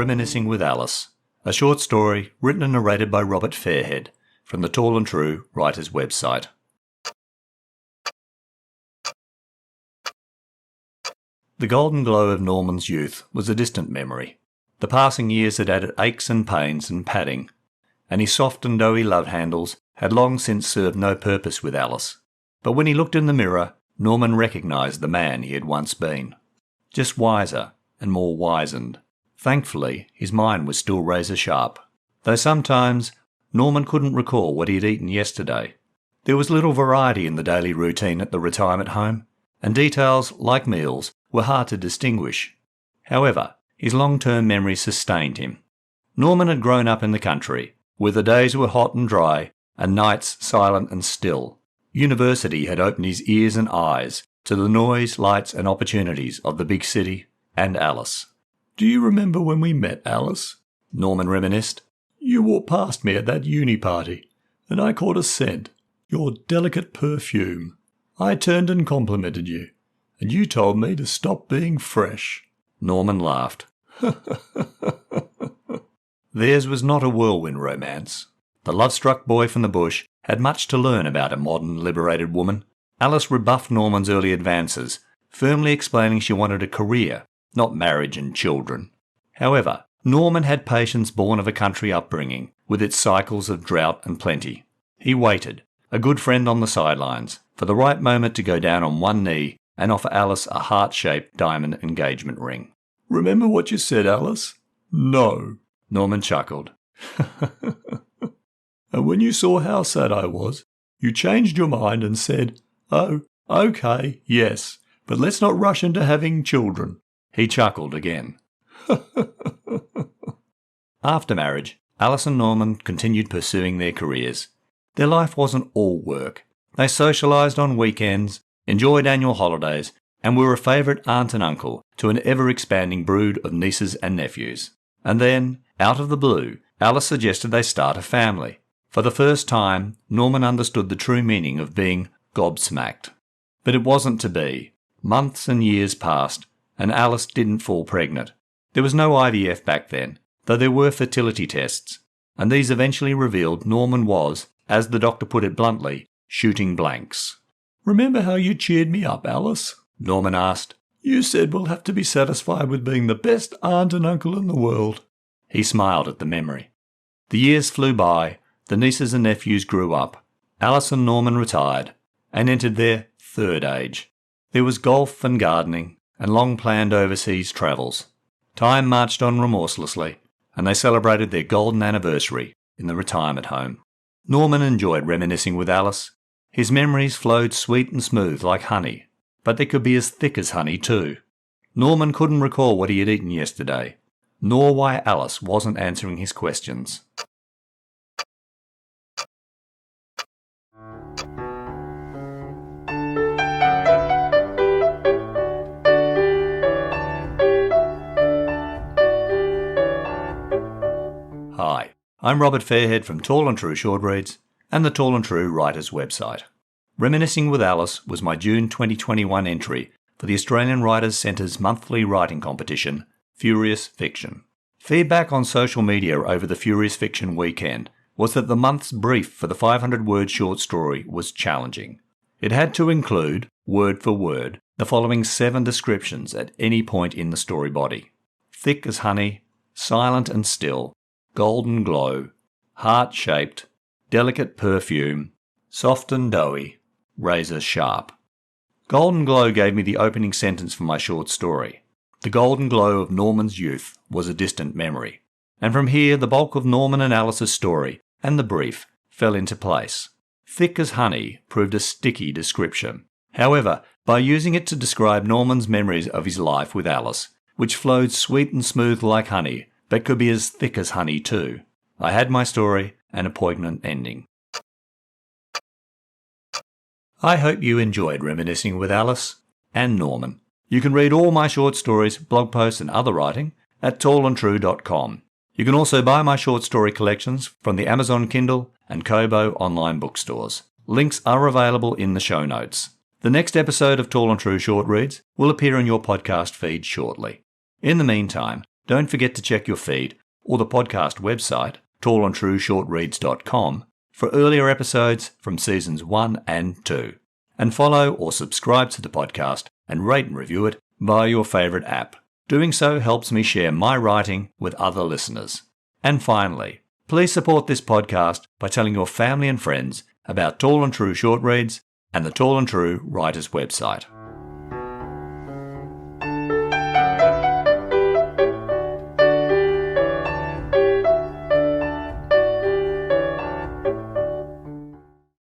Reminiscing with Alice, a short story written and narrated by Robert Fairhead from the Tall and True writers' website. The golden glow of Norman's youth was a distant memory. The passing years had added aches and pains and padding, and his soft and doughy love handles had long since served no purpose with Alice. But when he looked in the mirror, Norman recognised the man he had once been. Just wiser and more wizened. Thankfully, his mind was still razor sharp, though sometimes Norman couldn't recall what he had eaten yesterday. There was little variety in the daily routine at the retirement home, and details, like meals, were hard to distinguish. However, his long-term memory sustained him. Norman had grown up in the country, where the days were hot and dry, and nights silent and still. University had opened his ears and eyes to the noise, lights and opportunities of the big city and Alice. "Do you remember when we met, Alice?" Norman reminisced. "You walked past me at that uni party, and I caught a scent, your delicate perfume. I turned and complimented you, and you told me to stop being fresh." Norman laughed. Theirs was not a whirlwind romance. The love-struck boy from the bush had much to learn about a modern, liberated woman. Alice rebuffed Norman's early advances, firmly explaining she wanted a career, not marriage and children. However, Norman had patience born of a country upbringing, with its cycles of drought and plenty. He waited, a good friend on the sidelines, for the right moment to go down on one knee and offer Alice a heart-shaped diamond engagement ring. "Remember what you said, Alice?" "No," Norman chuckled. "And when you saw how sad I was, you changed your mind and said, 'Oh, okay, yes, but let's not rush into having children.'" He chuckled again. After marriage, Alice and Norman continued pursuing their careers. Their life wasn't all work. They socialised on weekends, enjoyed annual holidays, and were a favourite aunt and uncle to an ever-expanding brood of nieces and nephews. And then, out of the blue, Alice suggested they start a family. For the first time, Norman understood the true meaning of being gobsmacked. But it wasn't to be. Months and years passed, and Alice didn't fall pregnant. There was no IVF back then, though there were fertility tests, and these eventually revealed Norman was, as the doctor put it bluntly, shooting blanks. "Remember how you cheered me up, Alice?" Norman asked. "You said we'll have to be satisfied with being the best aunt and uncle in the world." He smiled at the memory. The years flew by, the nieces and nephews grew up. Alice and Norman retired, and entered their third age. There was golf and gardening, and long-planned overseas travels. Time marched on remorselessly, and they celebrated their golden anniversary in the retirement home. Norman enjoyed reminiscing with Alice. His memories flowed sweet and smooth like honey, but they could be as thick as honey too. Norman couldn't recall what he had eaten yesterday, nor why Alice wasn't answering his questions. Hi, I'm Robert Fairhead from Tall and True Short Reads and the Tall and True writers' website. Reminiscing with Alice was my June 2021 entry for the Australian Writers' Centre's monthly writing competition, Furious Fiction. Feedback on social media over the Furious Fiction weekend was that the month's brief for the 500-word short story was challenging. It had to include, word for word, the following 7 descriptions at any point in the story body: thick as honey, silent and still, golden glow, heart-shaped, delicate perfume, soft and doughy, razor sharp. Golden glow gave me the opening sentence for my short story. The golden glow of Norman's youth was a distant memory. And from here, the bulk of Norman and Alice's story and the brief fell into place. Thick as honey proved a sticky description. However, by using it to describe Norman's memories of his life with Alice, which flowed sweet and smooth like honey, but could be as thick as honey too, I had my story and a poignant ending. I hope you enjoyed Reminiscing with Alice and Norman. You can read all my short stories, blog posts and other writing at tallandtrue.com. You can also buy my short story collections from the Amazon Kindle and Kobo online bookstores. Links are available in the show notes. The next episode of Tall and True Short Reads will appear in your podcast feed shortly. In the meantime, don't forget to check your feed or the podcast website, tallandtrueshortreads.com, for earlier episodes from seasons 1 and 2. And follow or subscribe to the podcast and rate and review it via your favourite app. Doing so helps me share my writing with other listeners. And finally, please support this podcast by telling your family and friends about Tall and True Short Reads and the Tall and True Writers website.